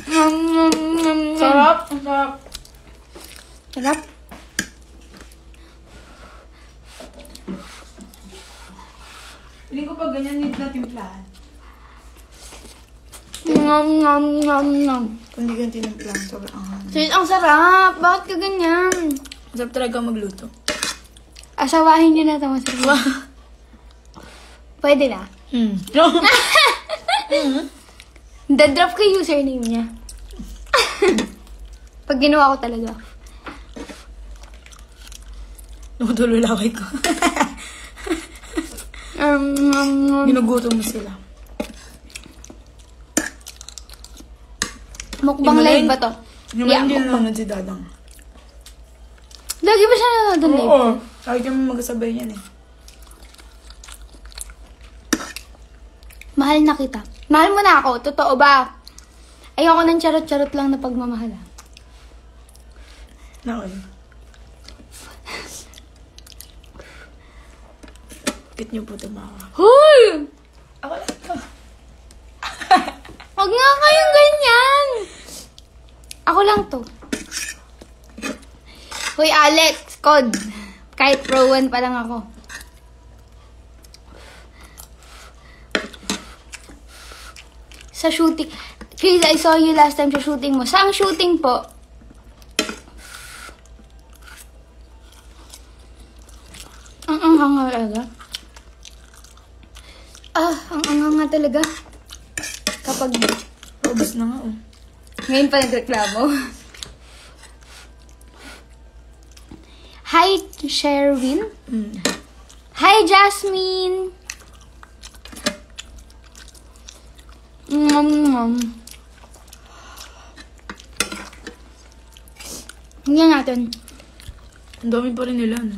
Sarap. Ang sarap. Sarap. Hindi ko pa ganyan need na timplahan. Kung di ganyan timplahan, sobrang anghang. Sis, ang sarap. Bakit ka ganyan? Masarap talaga magluto. Asawahin niyo na ito. Masarap. Pwede na. Dadrop ko yung username niya. Pag ginawa ko talaga. Nakutuloy laway ko. Ginugutom mo sila. Mukbang live ba to? Hindi nanonood si Dadang. Lagi ba siya nanonood live? Oo. Lagi kami magkasabay yan eh. Mahal na kita. Mahal mo na ako. Totoo ba? Ayoko ng charot-charot lang na pagmamahal. Naon. Bakit niyo po tumawa? Hoy! Ako lang to. Huwag nga kayong ganyan! Ako lang to. Hoy, Alex! Cod! Kahit pro 1 pa lang ako. Sa shooting. Chris, I saw you last time sa shooting mo. Saang shooting po? Ang anghang nga talaga. Ang anghang nga talaga. Kapag... Ubus na nga oh. Ngayon pa nagreklamo. Hi, Sherwin. Hi, Jasmine. Tingnan natin. Ang dami pa rin nila, no?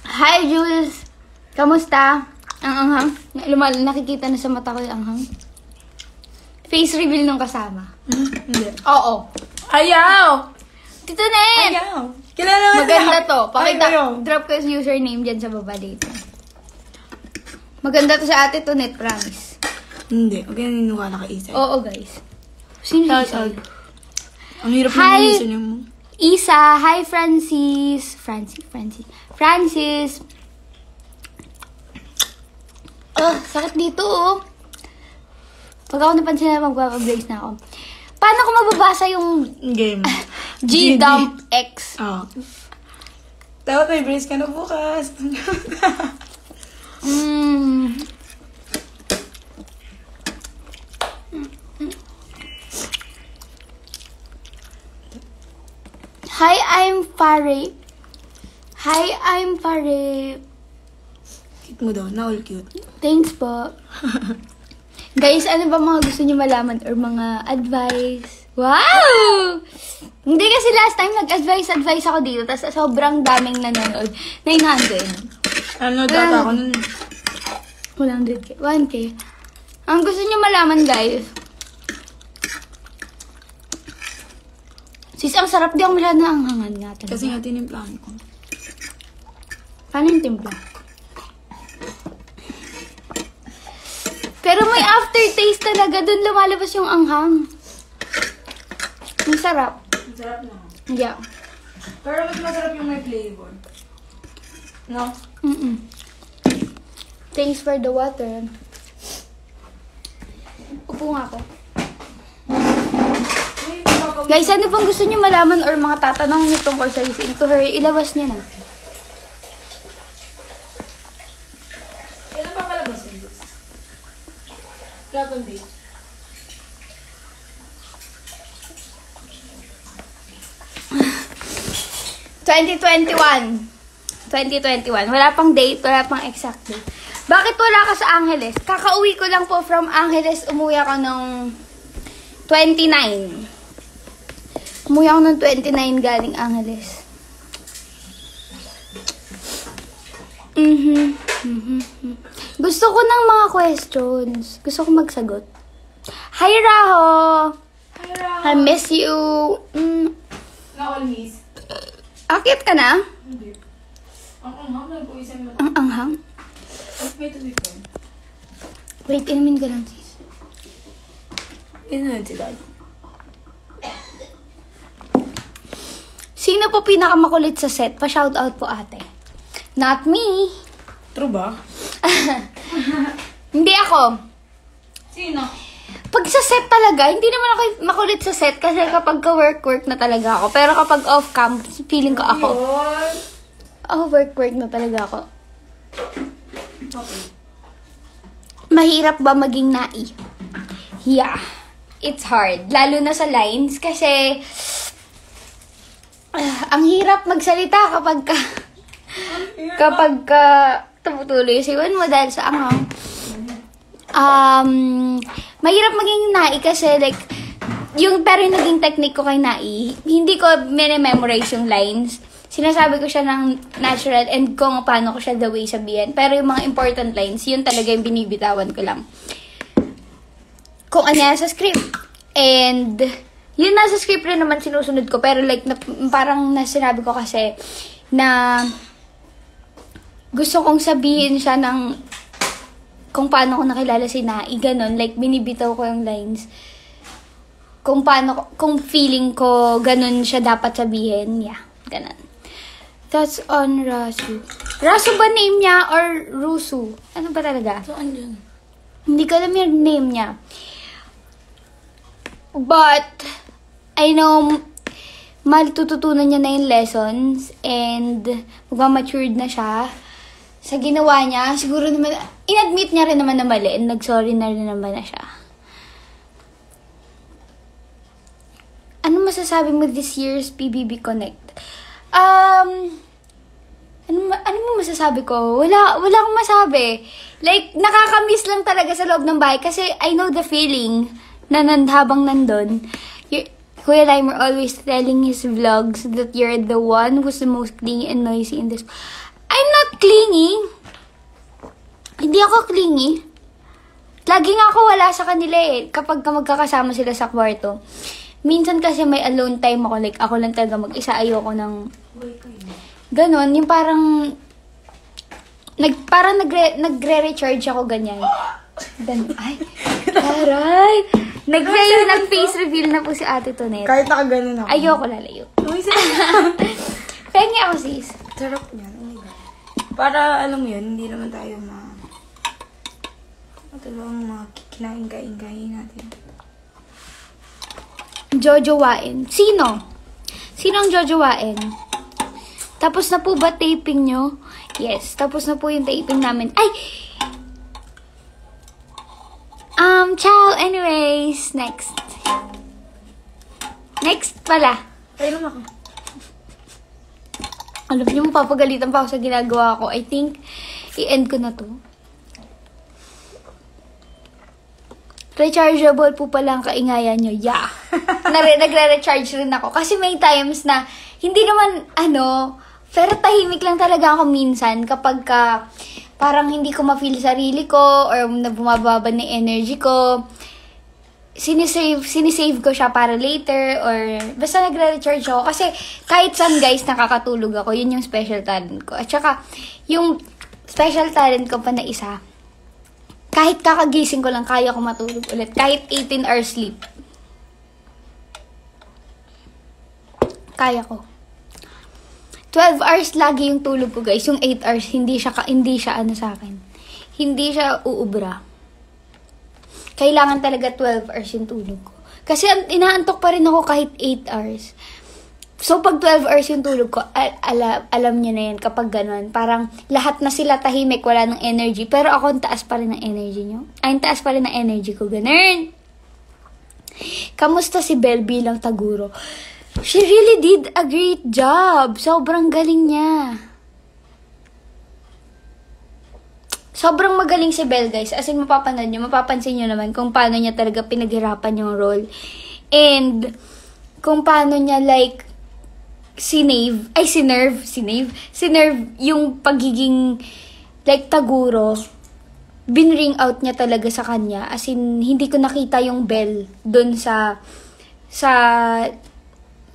Hi, Jules. Kamusta? Ang anghang. Nakikita na sa mata ko yung anghang. Face reveal nung kasama. Hindi. Oo. Ayaw! Tito Net! Ayaw! Kilala mo Maganda to. Pakita. Ayaw. Drop ko yung username dyan sa baba dito. Maganda to sa ate to, Net. Promise. Hindi. Huwag yan niniwala kay Isa. Oo, guys. Sino yung Isa? Ang hirap Hi. naman yung niyo mo. Isa. Hi, Francis. Francis. Sakit dito, oh. Pag ako napansin na magpapablaze na ako. Paano ko mababasa yung Game. G-Dump X? Oo. Dapat may brace ka na bukas. Hi, I'm Pare. Cute mo daw. Na all cute. Thanks po. Guys, ano ba mga gusto niyo malaman or mga advice? Wow! Hindi kasi last time nag-advise ako dito, tapos sobrang daming nanonood. 900. Ano data ako nun? 100k. 1k. Ang gusto niyo malaman, guys. Sis, ang sarap di ako masyado na anghangan nga talaga. Kasi nga tinimplahan ko. Paano yung timpla? Pero may aftertaste talaga. Doon lumalabas yung anghang. Ang sarap. Sarap na. Yeah. Pero mas masarap yung may flavor. No? Thanks for the water. Upo nga ako. Guys, ano pang gusto niyo malaman or mga tatanong niyo tungkol sa Listen to Her, ilabas niya na. Kailan pa palabas yun? Dragon Day. Wala pang date, wala pang exact date. Bakit wala ka sa Angeles? Kakauwi ko lang po from Angeles. Umuwi ako ng 29. Umuwi ako ng 29 galing Angeles. Gusto ko ng mga questions. Gusto ko magsagot. Hi, Raho! Hi, Raho! I miss you. Na all miss. Akit ka na? Hindi. Ang anghang, nag-uwisan mo. Ang anghang? May tubig ko. Wait, inumin ka lang, sis. Inumin si Dad. Sino po pinakamakulit sa set? Pa-shoutout po ate. Not me. True ba? Hindi ako. Sino? Pag sa set talaga, hindi naman ako makulit sa set kasi kapag ka-work na talaga ako. Pero kapag off-cam, feeling ko ako. Work na talaga ako. Okay. Mahirap ba maging nai? Yeah. It's hard. Lalo na sa lines kasi ang hirap magsalita kapag ka tumutuloy si Juan mo dahil sa angaw. Mahirap maging nai kasi like pero yung naging technique ko kay nai, hindi ko memorize yung lines. Sinasabi ko siya ng natural and kung paano ko siya the way sabihin. Pero yung mga important lines, yun talaga yung binibitawan ko lang. Kung ano yan sa script. And yun nasa script rin naman sinusunod ko. Pero like, parang nasinabi ko kasi na gusto kong sabihin siya ng kung paano ko nakilala si Nai. Ganon. Like, binibitaw ko yung lines. Kung feeling ko ganon siya dapat sabihin. Yeah. Ganon. That's on Rasu. Rasu ba name niya or Rusu? Ano ba talaga? Saan yun? Hindi ko alam yung name niya. But, I know, matututunan niya na yung lessons and magmamatured na siya sa ginawa niya. Siguro naman, in-admit niya rin naman na mali and nag-sorry na rin naman na siya. Ano masasabi mo this year's PBB Connect? Ano mo masasabi ko? Wala akong masabi. Like, nakakamiss lang talaga sa loob ng bahay kasi I know the feeling na habang nandun. Kuya Limer always telling his vlogs that you're the one who's the most clingy and noisy in this. I'm not clingy. Hindi ako clingy. Lagi nga ako wala sa kanila eh. Kapag magkakasama sila sa kwarto. Minsan kasi may alone time ako. Like, ako lang talaga mag-isa. Ayoko ng ganon, yung parang nagre-recharge ako ganyan. Ay, taray! Nag-face reveal na po si Ate Tonet. Kahit nakaganon ako. Ayoko lalayo. Pengi ako sis. Sarap niyan. Oh my God. Para alam mo yun, hindi naman tayo ito lang mga kinain-kain natin. Jojowain. Sino? Sino ang jojowain? Tapos na po ba taping nyo? Yes, tapos na po yung taping namin. Ay! Ciao! Anyways, next. Next pala. Tayo lang ako. Alam niyo, mapapagalitan pa ako sa ginagawa ko. I think, i-end ko na to. Rechargeable po pala ang kaingayan nyo. Yeah. Nagre-recharge rin ako. Kasi may times na, hindi naman, pero tahimik lang talaga ako minsan kapag parang hindi ko ma-feel sarili ko or bumababa na energy ko. Sinisave ko siya para later or basta nagre-recharge ako. Kasi kahit saan guys, nakakatulog ako. Yun yung special talent ko. At saka, yung special talent ko pa na isa, kahit kakagising ko lang, kaya ko matulog ulit. Kahit 18 hours sleep. Kaya ko. 12 hours lagi yung tulog ko, guys. Yung 8 hours, hindi siya sa akin. Hindi siya uubra. Kailangan talaga 12 hours yung tulog ko. Kasi inaantok pa rin ako kahit 8 hours. So, pag 12 hours yung tulog ko, alam niyo na yan kapag ganun. Parang lahat na sila tahimik, wala ng energy. Pero ako, ang taas pa rin ng energy nyo. Ang taas pa rin ng energy ko. Ganun. Kamusta si Belle bilang Taguro? She really did a great job. Sobrang galing niya. Sobrang magaling si Belle, guys. As in, mapapansin nyo naman kung paano niya talaga pinaghirapan yung role. And, kung paano niya sinerve yung pagiging Taguro. Binring out niya talaga sa kanya. As in, hindi ko nakita yung Belle dun sa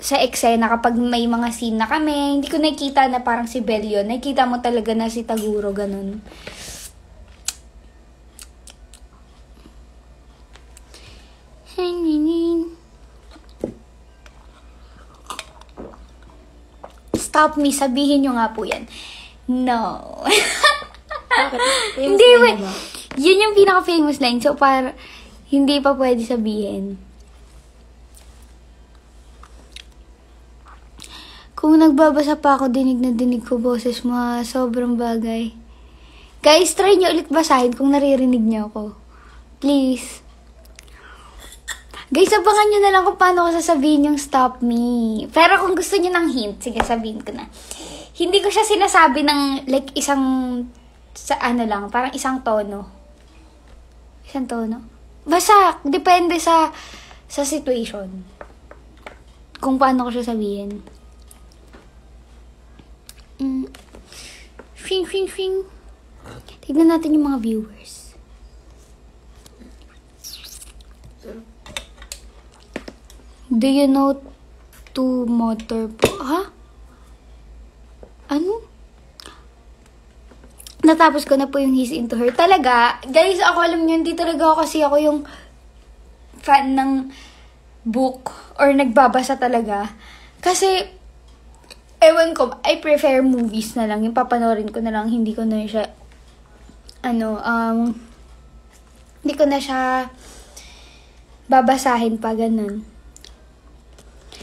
eksena kapag may mga scene na kami. Hindi ko nakita na parang si Belle yun. Nakita mo talaga na si Taguro, ganun. stop me, sabihin nyo nga po yan. No. Bakit? Famous Hindi, line wait. mo ba? Yun yung pinaka-famous line. So, hindi pa pwede sabihin. Kung nagbabasa pa ako, dinig na dinig ko boses mo, sobrang bagay. Guys, try nyo ulit basahin kung naririnig nyo ako. Please. Guys, abangan nyo na lang kung paano ko sasabihin yung stop me. Pero kung gusto nyo ng hint, sige, sabihin ko na. Hindi ko siya sinasabi ng, like, isang, sa ano lang, parang isang tono. Isang tono? Basta, depende sa situation. Kung paano ko siya sabihin. Shing, shing, shing. Tignan natin yung mga viewers. Do you know to motor po? Ha? Ano? Natapos ko na po yung He's Into Her. Talaga, guys, ako alam nyo, hindi talaga kasi ako yung fan ng book or nagbabasa talaga. Kasi, ewan ko, I prefer movies na lang. Yung papanorin ko na lang, hindi ko na siya, hindi ko na siya babasahin pa, ganun.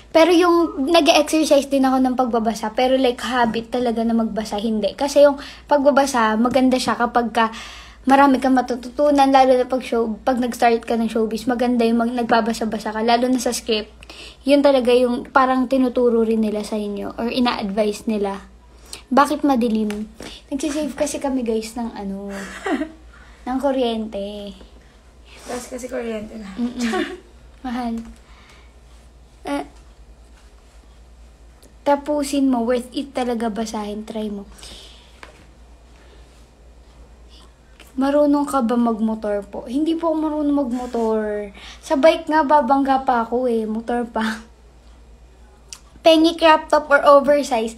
Pero yung nag-exercise din ako ng pagbabasa, pero like habit talaga na magbasa, hindi. Kasi yung pagbabasa, maganda siya kapag marami kang matututunan, lalo na pag nag-start ka ng showbiz, maganda yung nagbabasa-basa ka, lalo na sa script. Yun talaga yung parang tinuturo rin nila sa inyo, or ina-advise nila. Bakit madilim? Nagsisave kasi kami guys ng ng kuryente. Tapos kasi kuryente na. Mahal. Tapusin mo, worth it talaga basahin, try mo. Marunong ka ba magmotor po? Hindi po ako marunong magmotor. Sa bike nga, babangga pa ako motor pa. Pengi crop top or oversize.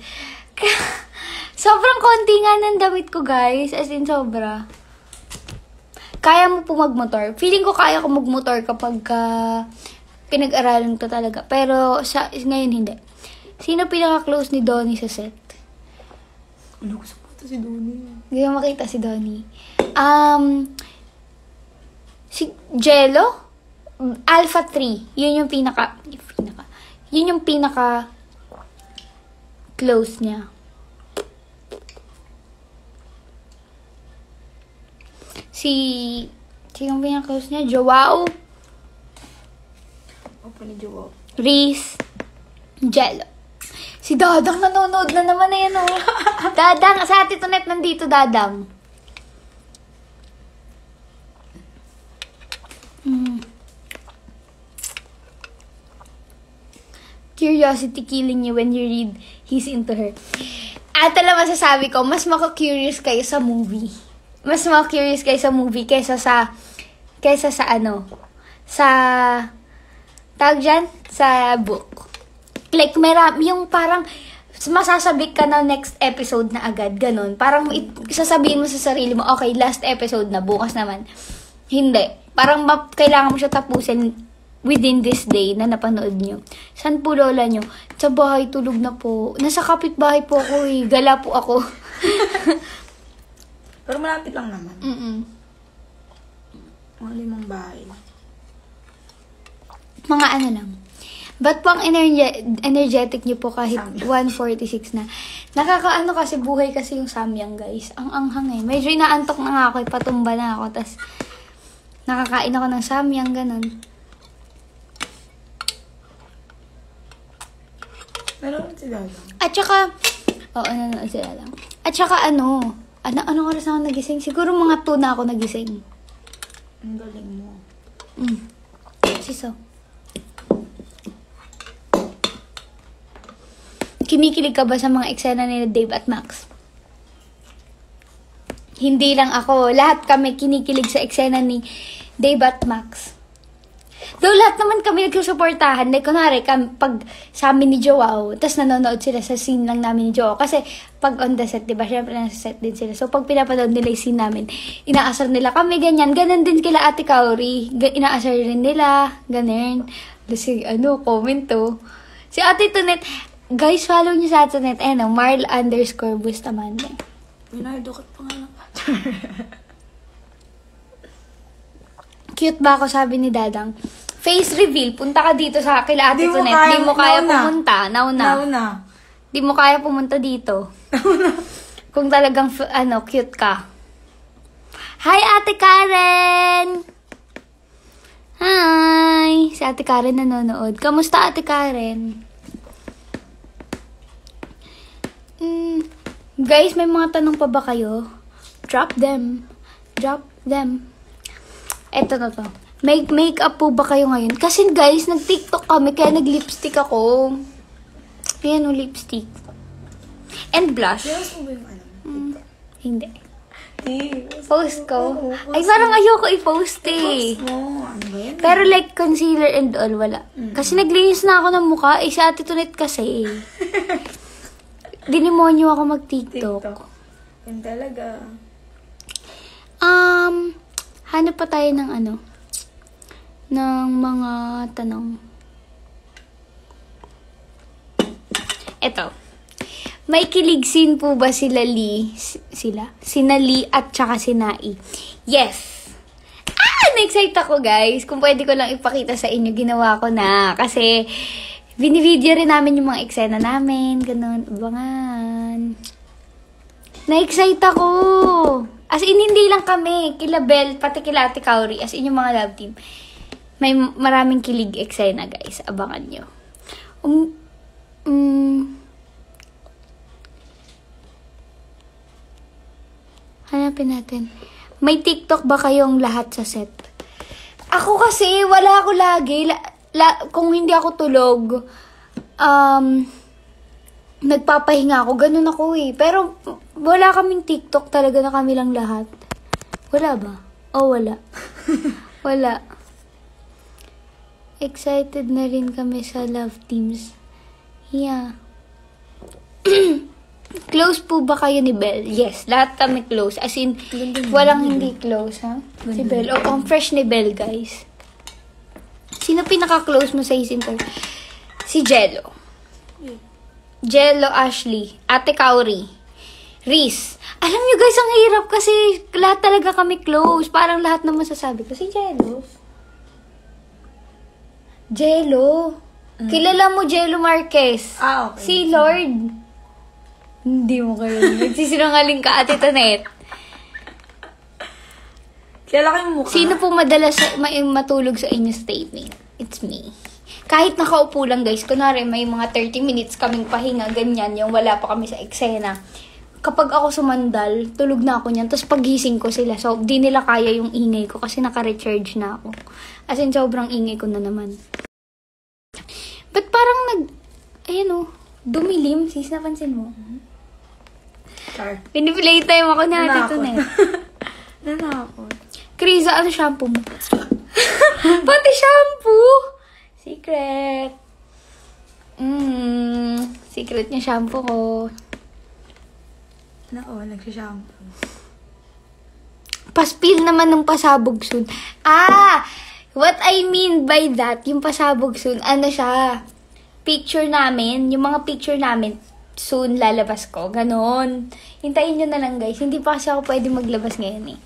Sobrang konti nga ng damit ko, guys. As in, sobra. Kaya mo po magmotor. Feeling ko kaya ko magmotor kapag pinag-aralan ko talaga. Pero ngayon, hindi. Sino pinaka-close ni Donnie sa set? Ano ko sa puto si Donnie? Hindi ko makita si Donnie. Si Jello? Alpha 3. Yun yung yun yung pinaka close niya. Yung pinaka-close niya? Joao? Opo ni Joao. Reese? Jello. Si Dadang nanonood na naman na yan, Dadang, sa Ate Tonet nandito, Dadang. Curiosity killing you when you read He's Into Her. At alam, masasabi ko, mas mako-curious kayo sa movie. Mas mako-curious kayo sa movie kaysa sa tawag dyan, sa book. Like, yung parang, masasabik ka na next episode na agad, ganun. Parang, sasabihin mo sa sarili mo, okay, last episode na, bukas naman. Hindi. Parang, kailangan mo siya tapusin within this day na napanood nyo. Saan po lola nyo? Sa bahay, tulog na po. Nasa kapitbahay po ako Gala po ako. Pero malapit lang naman. Mga 5 bahay. Mga lang. Ba't pang energetic nyo po kahit 1:46 na? Nakakaano kasi, buhay kasi yung samyang, guys. Ang anghang Medyo inaantok na nga ako, patumba na ako. Tas, nakakain ako ng samyang, ganun. Nanonood si Dadang. At saka, nanonood sila lang. At saka anong oras ako nagising? Siguro mga 2 na ako nagising. Ang galing mo. Siso. Kinikilig ka ba sa mga eksena ni Dave at Max? Hindi lang ako. Lahat kami kinikilig sa eksena ni Dave at Max. Though lahat naman kami nagsusuportahan. Like, kunwari, pag sa amin ni Joao, tas nanonood sila sa scene lang namin ni Joao. Kasi, pag on the set, diba, syempre nasa set din sila. So, pag pinapanood nila yung scene namin, inaasar nila kami, ganyan. Ganon din kila Ate Kauri. Inaasar rin nila, ganun. Kasi, comment to. Si Ate Tonet, Guys, follow niyo sa atin. Marl_Bustamante. Pinardukat pa nga lang. Cute ba ako, sabi ni Dadang. Face reveal, punta ka dito sa kila Ate Di mo Tonet. kaya- Di mo kaya nauna. pumunta. Nauna. Di mo kaya pumunta dito. Kung talagang, cute ka. Hi, Ate Karen! Hi! Si Ate Karen nanonood. Kamusta, Ate Karen? Guys, may mga tanong pa ba kayo? Drop them. Drop them. Eto na to. Make-up po ba kayo ngayon? Kasi guys, nag-TikTok kami, kaya nag-lipstick ako. Ayan o, lipstick. And blush. Yes, mo ba yung ano? Hindi. Di. Post ko. Ay, parang ayoko i-post eh. mo. Ano ba yan? Pero like, concealer and all, wala. Kasi naglinis na ako ng mukha. Si Ate Tonet kasi. Dinimonyo ako mag-TikTok. TikTok. Yan talaga. Hanap pa tayo ng ng mga tanong. Eto. May kilig scene po ba sila Lee? Sina Lee at saka si Nai? Yes! Na-excite ako guys. Kung pwede ko lang ipakita sa inyo, ginawa ko na. Kasi, binivideo rin namin yung mga eksena namin. Ganun, abangan. Na-excite ako. As in, hindi lang kami. Kila Bel, pati kila Ate Kauri. As in, yung mga love team. May maraming kilig eksena, guys. Abangan nyo. Hanapin natin. May TikTok ba kayong lahat sa set? Ako kasi, wala ako lagi. Kung hindi ako tulog, nagpapahinga ako. Ganun ako eh. Pero, wala kaming TikTok talaga na kami lang lahat. Wala ba? Oh, wala. Wala. Excited na rin kami sa love teams. Yeah. Close po ba kayo ni Belle? Yes, lahat kami close. As in, walang hindi close, ha? Si Belle. Oh, ang fresh ni Belle, guys. Sino pinaka-close mo sa Isinter? Si Jello. Jello Ashley. Ate Kauri. Reese. Alam nyo guys, ang hirap kasi lahat talaga kami close. Parang lahat na masasabi ko. Si Jello. Jello. Kilala mo Jello Marquez. Ah, okay. Si Lord. Hindi mo kayo. Nagsisinungaling ka, Ate Tonet. Kilala ko yung mukha. Sino po madalas matulog sa inyo statement? It's me. Kahit nakaupo lang guys, kunwari may mga 30 minutes kaming pahinga, ganyan, yung wala pa kami sa eksena. Kapag ako sumandal, tulog na ako niyan. Tapos paggising ko sila, so di nila kaya yung ingay ko kasi naka-recharge na ako. As in, sobrang ingay ko na naman. Ba't parang dumilim? Sis, napansin mo? Char. Piniplay time ako na Ate Tonet. Nanakot. Krisa, ano shampoo mo? Pati shampoo! Secret. Secret niya shampoo ko. Nagsishampoo. Paspil naman ng pasabog soon. What I mean by that, yung pasabog soon, siya? Picture namin, yung mga picture namin, soon lalabas ko. Ganon. Hintayin nyo na lang guys. Hindi pa kasi ako pwede maglabas ngayon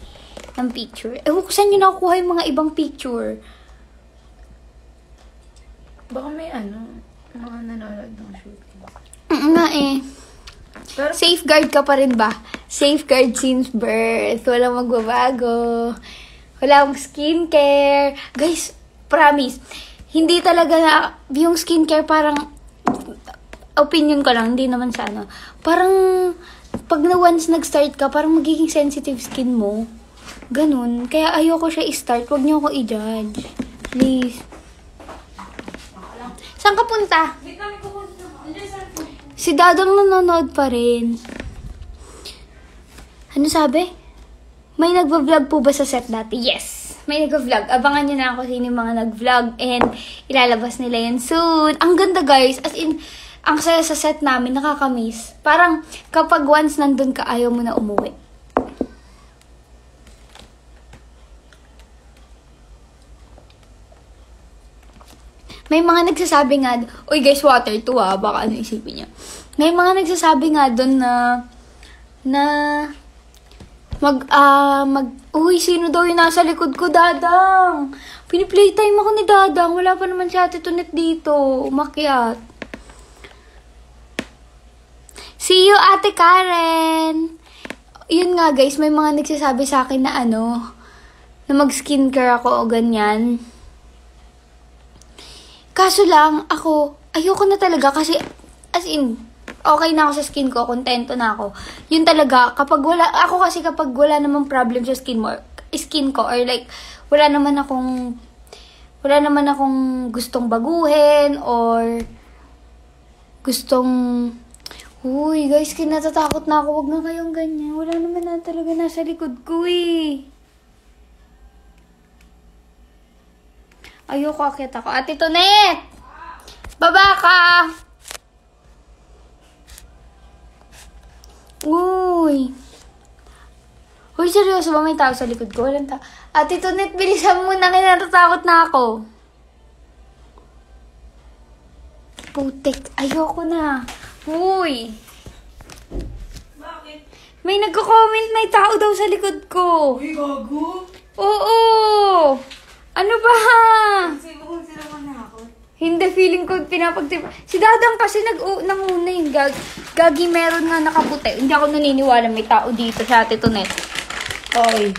ng picture. Ewan ko saan nyo nakukuha yung mga ibang picture. Baka may mga nanonood ng shooting. Nga eh. Pero, Safeguard ka pa rin ba? Safeguard since birth. Walang magbabago. Wala akong skincare. Guys, promise. Hindi talaga na, yung skincare parang, opinion ko lang, hindi naman sa parang, pag na once nag-start ka, parang magiging sensitive skin mo. Ganun. Kaya ayoko siya i-start. Huwag niyo ako i-judge. Please. Saan ka punta? Si Dadang nanonood pa rin. Ano sabi? May nagva-vlog po ba sa set dati? Yes! May nagva-vlog. Abangan nyo na ako sino yung mga nag-vlog and ilalabas nila yan soon. Ang ganda guys. As in, ang saya sa set namin, nakakamiss. Parang kapag once nandun ka, ayaw mo na umuwi. may mga nagsasabi nga, uy guys, water to baka ano isipin niya. May mga nagsasabi nga doon uy, sino daw yung nasa likod ko, Dadang? Piniplaytime ako ni Dadang. Wala pa naman si Ate Tonet dito. Umakyat. See you, Ate Karen! Yun nga, guys, may mga nagsasabi sa akin na na mag-skincare ako o ganyan. Kaso lang, ayoko na talaga kasi, as in, okay na ako sa skin ko, kontento na ako. Yun talaga, kapag wala namang problem sa skin ko, or like, wala naman akong gustong baguhin, or uy, guys, kinatatakot na ako, wag na kayong ganyan. Wala naman na talaga nasa likod ko Ayoko, akit ako. Ate Tonet! Baba ka! Uy, seryoso ba may tao sa likod ko? Walang tao. Ate Tonet, bilisan mo na, kinatatakot na ako. Putik, ayoko na. Uy. Bakit? May nagko-comment, may tao daw sa likod ko. Uy, gago. Oo. Ano ba? Kasi mo kung sila manakot. Hindi, feeling ko pinapagtip. Si Dadang kasi nanguna yung gagi meron nga nakaputi. Hindi ako naniniwala may tao dito sa Ate Tonet. Oy.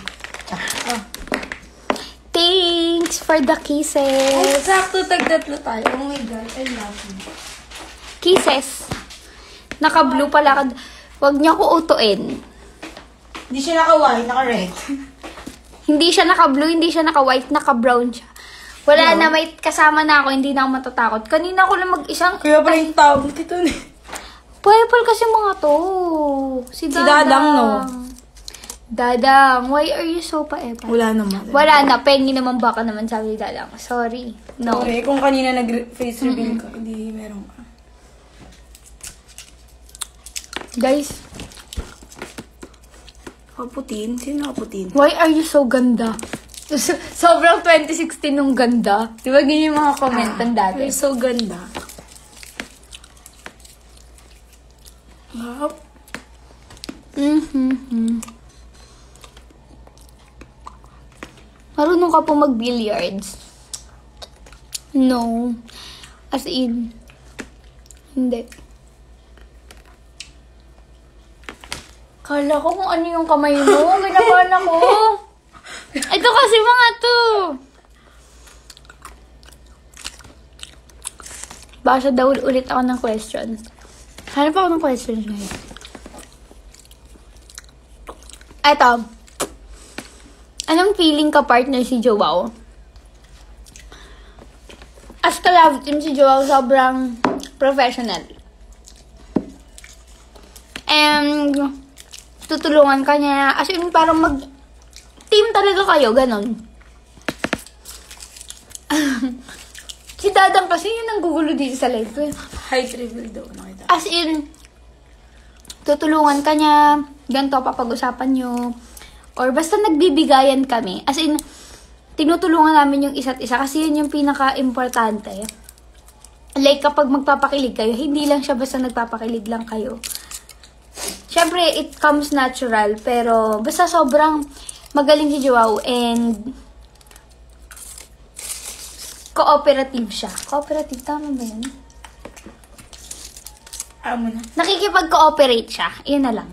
Thanks for the kisses. Sakto, tagdatlo tayo. Oh my God, I love you. Kisses. Naka-blue pala. Huwag niya ko utuin. Hindi siya naka-white, naka-red. Hindi siya naka-blue, hindi siya naka-white, naka-brown siya. Wala na, may kasama na ako, hindi na ako matatakot. Kanina ko lang mag-isang... Kaya pala yung tawag dito na. Purple kasi mga to. Si Dadang, no? Dadang, why are you so pa-epal? Wala naman. Wala na, pengi naman baka naman sabi ni Dadang. Sorry. No. Okay, kung kanina nag-face reveal ka, hindi meron ka. Guys, Kaputin? Sino kaputin? why are you so ganda? Sobrang 2016 nung ganda. Di ba ganyan yung mga commentan dati? You're so ganda. Wow. Marunong ka po mag-billiards? No. As in, hindi. Kala ko kung ano yung kamay mo. Ginawa na ko. Ito kasi mga to. Basa daw ulit ako ng questions. Hanap ako ng questions ngayon. Eto. Anong feeling ka partner si Joao? As ka-love team si Joao, sobrang professional. And tutulungan ka niya. As in, parang team talaga kayo, ganon. Si Dadang kasi yun ang gugulo dito sa life ko. Height reveal daw. Nakita. As in, tutulungan ka niya, ganito papag-usapan nyo. Or basta nagbibigayan kami. As in, tinutulungan namin yung isa't isa kasi yun yung pinaka-importante. Like, kapag magpapakilig kayo, hindi lang siya basta nagpapakilig lang kayo. Siyempre, it comes natural, pero basta sobrang magaling si Joao and cooperative siya. Cooperative, tama ba yun? Amo na. Nakikipag-cooperate siya. Yun na lang.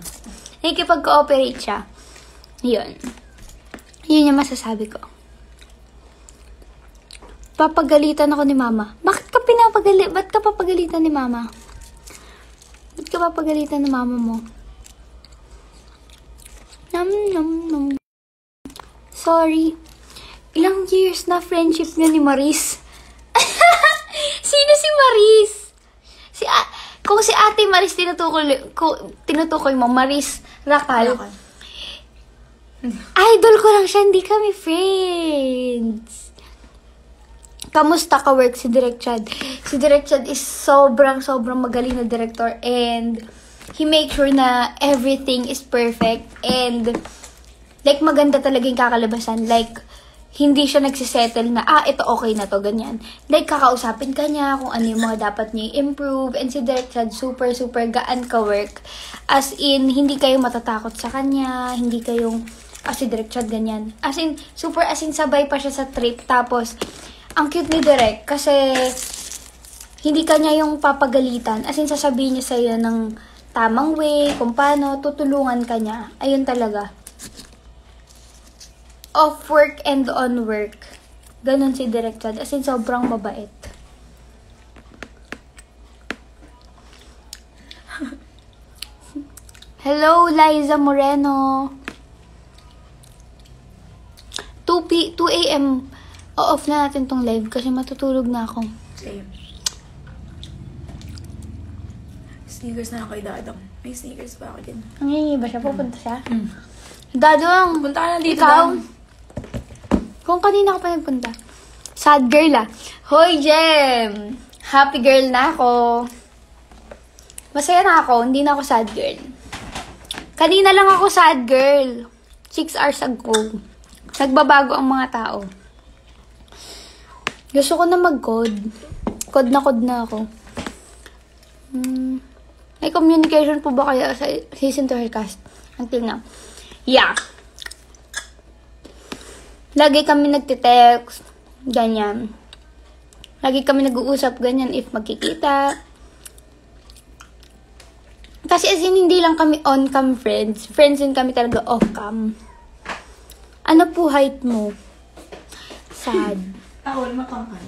Nakikipag-cooperate siya. Yun. Yun yung masasabi ko. Papagalitan ako ni Mama. Bakit ka ba't ka papagalitan ni Mama? Ba't ka papagalitan ni Mama mo? Nom. Sorry. Ilang years na friendship niya ni Maris? Sino si Maris? Kung si Ate Maris tinutukoy mo, Maris Racal. Idol ko lang siya, hindi kami friends. Kamusta ka-work si Direk Chad? Si Direk Chad is sobrang magaling na director and he makes sure na everything is perfect and like maganda talaga yung kakalabasan. Like, hindi siya nagsisettle na, ito okay na to, ganyan. Like, kakausapin ka niya kung ano yung mga dapat niya i-improve. And si Direk Chad, super, super gaan ka-work. As in, hindi kayo matatakot sa kanya, hindi kayong, si Direk Chad, ganyan. As in, super, sabay pa siya sa trip. Tapos, ang cute ni Direk, kasi, hindi kanya yung papagalitan. As in, sasabihin niya sa'yo ng tamang way, kung paano, tutulungan ka niya. Ayun talaga. Off work and on work. Ganon si Direk Chad. As in, sobrang mabait. Hello, Liza Moreno. 2 a.m. O-off na natin tong live kasi matutulog na ako. Same. Sneakers na ako kay Dadang. May sneakers pa ako din. Nangyayay ba siya? Pupunta siya? Dadong! Punta ka na dito, Ikaw? Dang. Kung kanina ka pa nagpunta. Sad girl Hoy, Jem! Happy girl na ako. Masaya na ako. Hindi na ako sad girl. Kanina lang ako sad girl. 6 hours ago. Nagbabago ang mga tao. Gusto ko na mag-code. Code na ako. May communication po ba kaya sa season to cast? Until now. Yeah. Lagi kami nagtitext. Ganyan. Lagi kami nag-uusap ganyan if magkikita. Kasi as in, hindi lang kami on-cam friends. Friends din kami talaga off-cam. Ano po height mo? Sad. Ako, matangkad.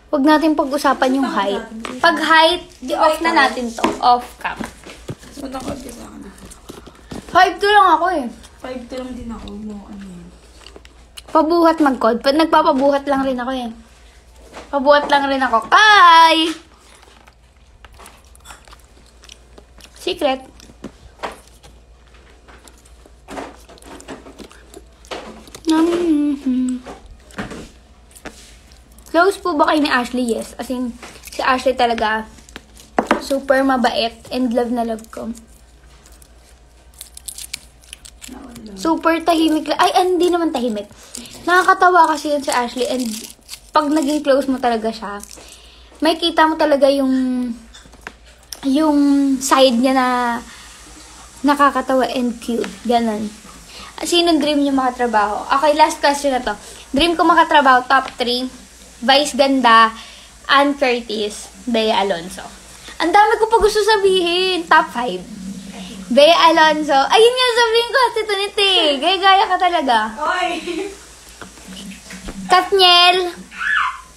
Huwag natin pag-usapan yung height. Pag height, di-off na natin to. Off-cam. Matangkad ka sa akin. 5'2" lang ako eh. 5'2" lang din ako. No, ano yan. Pabuhat mag-code. Nagpapabuhat lang rin ako eh. Pabuhat lang rin ako. Bye! Secret. Close po ba kayo ni Ashley? Yes. As in, si Ashley talaga super mabait and love na love ko. Super tahimik lang. Ay, hindi naman tahimik. Nakakatawa kasi yun si Ashley and pag naging close mo talaga siya, may kita mo talaga yung side niya na nakakatawa and cute. Ganon. Sinong dream niyo makatrabaho? Okay, last question na to. Dream ko makatrabaho, top 3. Vice Ganda, Ann Curtis, Bea Alonzo. Ang dami ko pa gusto sabihin. Top 5. Bea Alonzo. Ayun nga sabihin ko, si Tuniti. Gaya-gaya ka talaga. Oy! Katniel.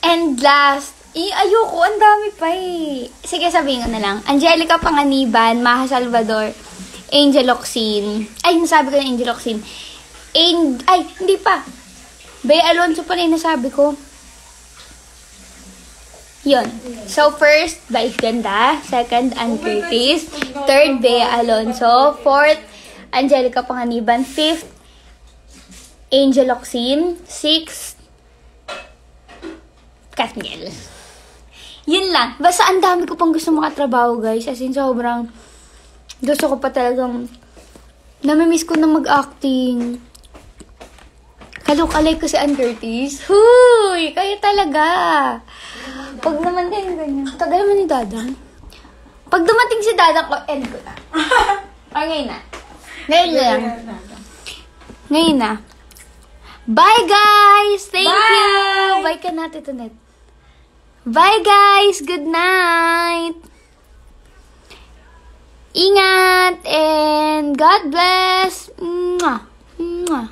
And last, ayoko, ang dami pa eh. Sige, sabihin ko na lang. Angelica Panganiban, Maha Salvador, Angel Oxin. Ay, nasabi ko na Angel Oxin. Hindi pa. Bea Alonzo pa rin nasabi ko. Yun. So, first, Vice Ganda. Second, Ann Curtis. Third, Bea Alonzo. Fourth, Angelica Panganiban. Fifth, Angel Oxin. Sixth, Katniel. Yun lang. Basta ang dami ko pang gusto makatrabaho, guys. As in, sobrang gusto ko pa talagang namimiss ko na mag-acting. Kalok-alay ko si Ann Curtis. Huy! Kayo talaga. Pag naman din ganyan. Tagal naman ni Dadang. Pag dumating si Dadang ko, end ko na. Ngayon na. Ngayon lang. Ngayon na. Bye, guys! Thank you! Bye ka na, Tito Net. Bye, guys! Good night! Ingat! And God bless! Mwah! Mwah!